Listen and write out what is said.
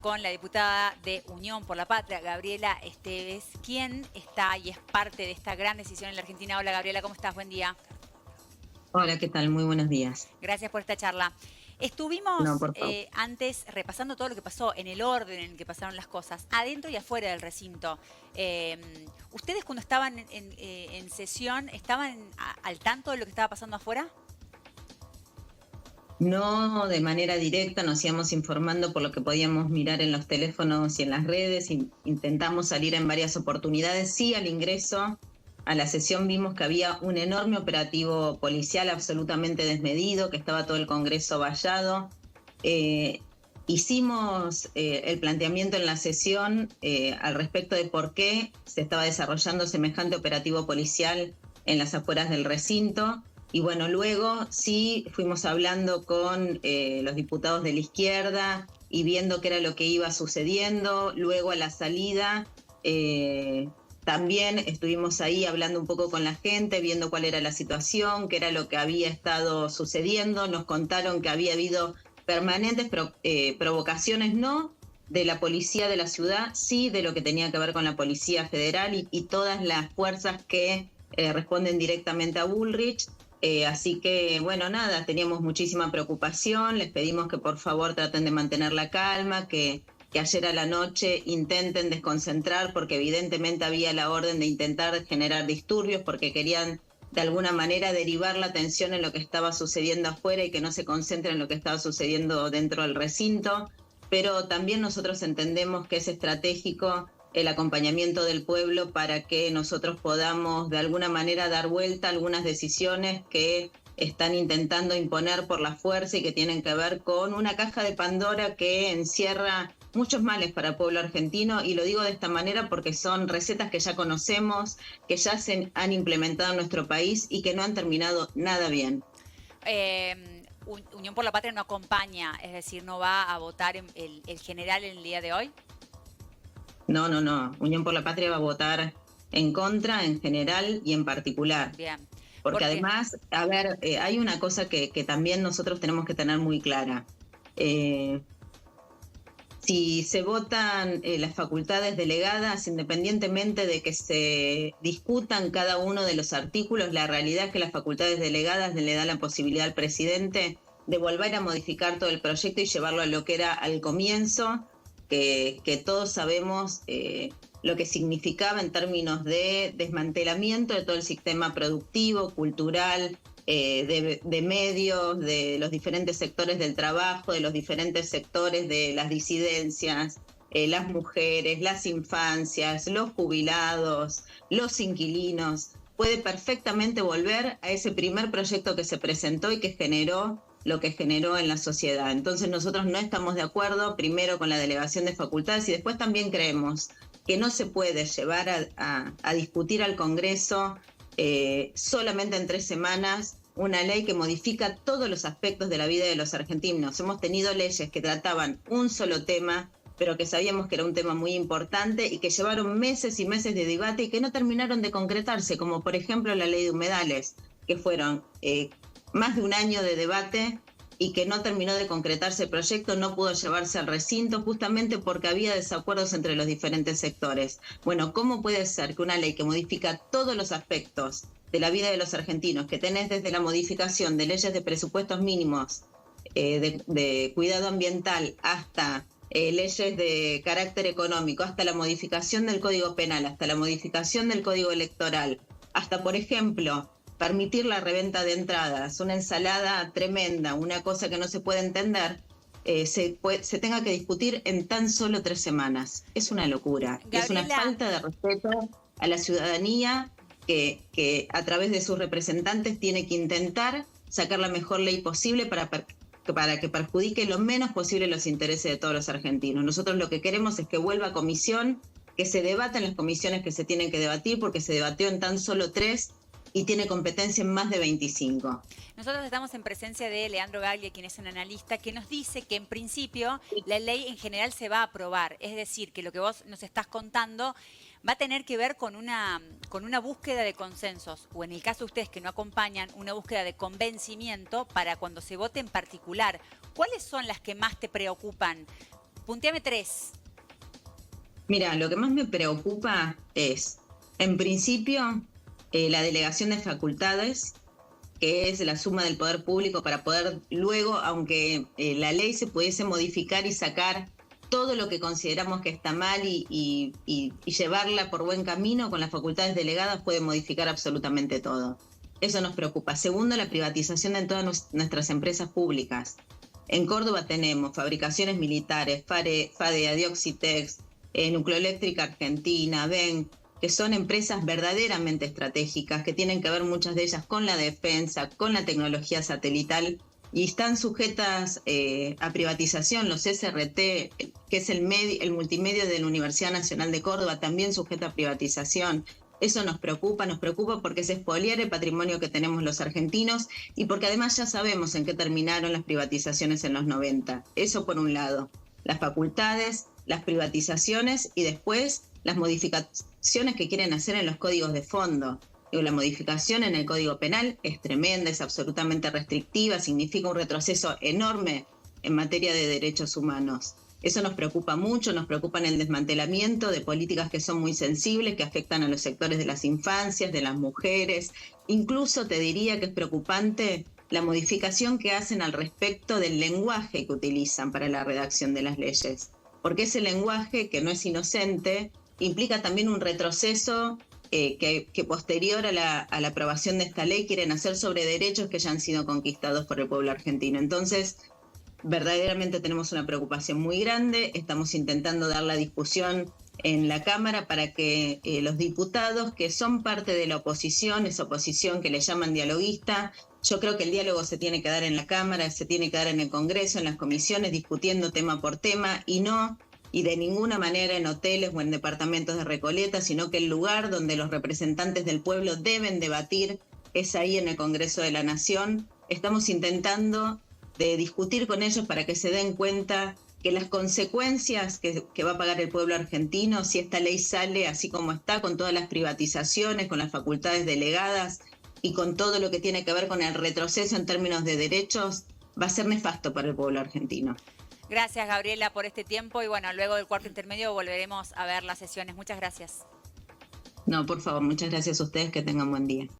con la diputada de Unión por la Patria, Gabriela Esteves, quien está y es parte de esta gran decisión en la Argentina. Hola Gabriela, ¿cómo estás? Buen día. Hola, ¿qué tal? Muy buenos días. Gracias por esta charla. Estuvimos No, por favor. antes repasando todo lo que pasó en el orden en el que pasaron las cosas, adentro y afuera del recinto. ¿Ustedes cuando estaban en sesión estaban al tanto de lo que estaba pasando afuera? No de manera directa, nos íbamos informando por lo que podíamos mirar en los teléfonos y en las redes. Intentamos salir en varias oportunidades. Sí, al ingreso a la sesión vimos que había un enorme operativo policial absolutamente desmedido, que estaba todo el Congreso vallado. Eh, Hicimos el planteamiento en la sesión al respecto de por qué se estaba desarrollando semejante operativo policial en las afueras del recinto. Y bueno, luego sí fuimos hablando con los diputados de la izquierda y viendo qué era lo que iba sucediendo. Luego a la salida también estuvimos ahí hablando un poco con la gente, viendo cuál era la situación, qué era lo que había estado sucediendo. Nos contaron que había habido permanentes provocaciones, no de la policía de la ciudad, sí de lo que tenía que ver con la Policía Federal y todas las fuerzas que responden directamente a Bullrich. Así que, bueno, nada, teníamos muchísima preocupación, les pedimos que por favor traten de mantener la calma, que ayer a la noche intenten desconcentrar, porque evidentemente había la orden de intentar generar disturbios, porque querían de alguna manera derivar la atención en lo que estaba sucediendo afuera y que no se concentre en lo que estaba sucediendo dentro del recinto. Pero también nosotros entendemos que es estratégico el acompañamiento del pueblo para que nosotros podamos de alguna manera dar vuelta a algunas decisiones que están intentando imponer por la fuerza y que tienen que ver con una caja de Pandora que encierra muchos males para el pueblo argentino. Y lo digo de esta manera porque son recetas que ya conocemos, que ya se han implementado en nuestro país y que no han terminado nada bien. Unión por la Patria no acompaña, es decir, no va a votar el general en el día de hoy. No, no, no. Unión por la Patria va a votar en contra en general y en particular. Bien, Porque porque además, a ver, hay una cosa que también nosotros tenemos que tener muy clara. Eh, si se votan las facultades delegadas, independientemente de que se discutan cada uno de los artículos, la realidad es que las facultades delegadas le dan la posibilidad al presidente de volver a modificar todo el proyecto y llevarlo a lo que era al comienzo, que todos sabemos lo que significaba en términos de desmantelamiento de todo el sistema productivo, cultural, de medios, de los diferentes sectores del trabajo, de los diferentes sectores de las disidencias, las mujeres, las infancias, los jubilados, los inquilinos. Puede perfectamente volver a ese primer proyecto que se presentó y que generó lo que generó en la sociedad. Entonces nosotros no estamos de acuerdo, primero con la delegación de facultades y después también creemos que no se puede llevar a discutir al Congreso solamente en 3 semanas una ley que modifica todos los aspectos de la vida de los argentinos. Hemos tenido leyes que trataban un solo tema, pero que sabíamos que era un tema muy importante y que llevaron meses y meses de debate y que no terminaron de concretarse, como por ejemplo la ley de humedales, que fueron más de un año de debate y que no terminó de concretarse el proyecto, no pudo llevarse al recinto justamente porque había desacuerdos entre los diferentes sectores. Bueno, ¿cómo puede ser que una ley que modifica todos los aspectos de la vida de los argentinos, que tenés desde la modificación de leyes de presupuestos mínimos, de cuidado ambiental, hasta leyes de carácter económico, hasta la modificación del Código Penal, hasta la modificación del Código Electoral, hasta, por ejemplo, permitir la reventa de entradas, una ensalada tremenda, una cosa que no se puede entender, se tenga que discutir en tan solo 3 semanas? Es una locura y es una Gabriela, falta de respeto a la ciudadanía que a través de sus representantes tiene que intentar sacar la mejor ley posible para que perjudique lo menos posible los intereses de todos los argentinos. Nosotros lo que queremos es que vuelva a comisión, que se debata en las comisiones que se tienen que debatir, porque se debatió en tan solo 3 y tiene competencia en más de 25. nosotros estamos en presencia de Leandro Gaglia, quien es un analista, que nos dice que en principio la ley en general se va a aprobar. Es decir, que lo que vos nos estás contando va a tener que ver con una búsqueda de consensos, o en el caso de ustedes que no acompañan, una búsqueda de convencimiento para cuando se vote en particular. ¿Cuáles son las que más te preocupan? Punteame 3. Mira, lo que más me preocupa es, en principio, la delegación de facultades, que es la suma del poder público para poder luego, aunque la ley se pudiese modificar y sacar todo lo que consideramos que está mal y llevarla por buen camino, con las facultades delegadas puede modificar absolutamente todo. Eso nos preocupa. Segundo, la privatización de todas nuestras empresas públicas. En Córdoba tenemos fabricaciones militares, FADE, Adioxitex, Nucleoeléctrica Argentina, BEN, que son empresas verdaderamente estratégicas, que tienen que ver muchas de ellas con la defensa, con la tecnología satelital, y están sujetas a privatización. Los SRT, que es el multimedio de la Universidad Nacional de Córdoba, también sujeta a privatización. Eso nos preocupa porque se expoliar el patrimonio que tenemos los argentinos y porque además ya sabemos en qué terminaron las privatizaciones en los 90. Eso por un lado. Las facultades, las privatizaciones y después las modificaciones que quieren hacer en los códigos de fondo. La modificación en el Código Penal es tremenda, es absolutamente restrictiva, significa un retroceso enorme en materia de derechos humanos. Eso nos preocupa mucho, nos preocupa en el desmantelamiento de políticas que son muy sensibles, que afectan a los sectores de las infancias, de las mujeres. Incluso te diría que es preocupante la modificación que hacen al respecto del lenguaje que utilizan para la redacción de las leyes. Porque ese lenguaje, que no es inocente, implica también un retroceso que posterior a la aprobación de esta ley quieren hacer sobre derechos que ya han sido conquistados por el pueblo argentino. Entonces, verdaderamente tenemos una preocupación muy grande, estamos intentando dar la discusión en la Cámara para que los diputados, que son parte de la oposición, esa oposición que le llaman dialoguista, yo creo que el diálogo se tiene que dar en la Cámara, se tiene que dar en el Congreso, en las comisiones, discutiendo tema por tema, y de ninguna manera en hoteles o en departamentos de Recoleta, sino que el lugar donde los representantes del pueblo deben debatir es ahí en el Congreso de la Nación. Estamos intentando de discutir con ellos para que se den cuenta que las consecuencias que va a pagar el pueblo argentino si esta ley sale así como está, con todas las privatizaciones, con las facultades delegadas y con todo lo que tiene que ver con el retroceso en términos de derechos, va a ser nefasto para el pueblo argentino. Gracias, Gabriela, por este tiempo y bueno, luego del cuarto intermedio volveremos a ver las sesiones. Muchas gracias. No, por favor, muchas gracias a ustedes, que tengan buen día.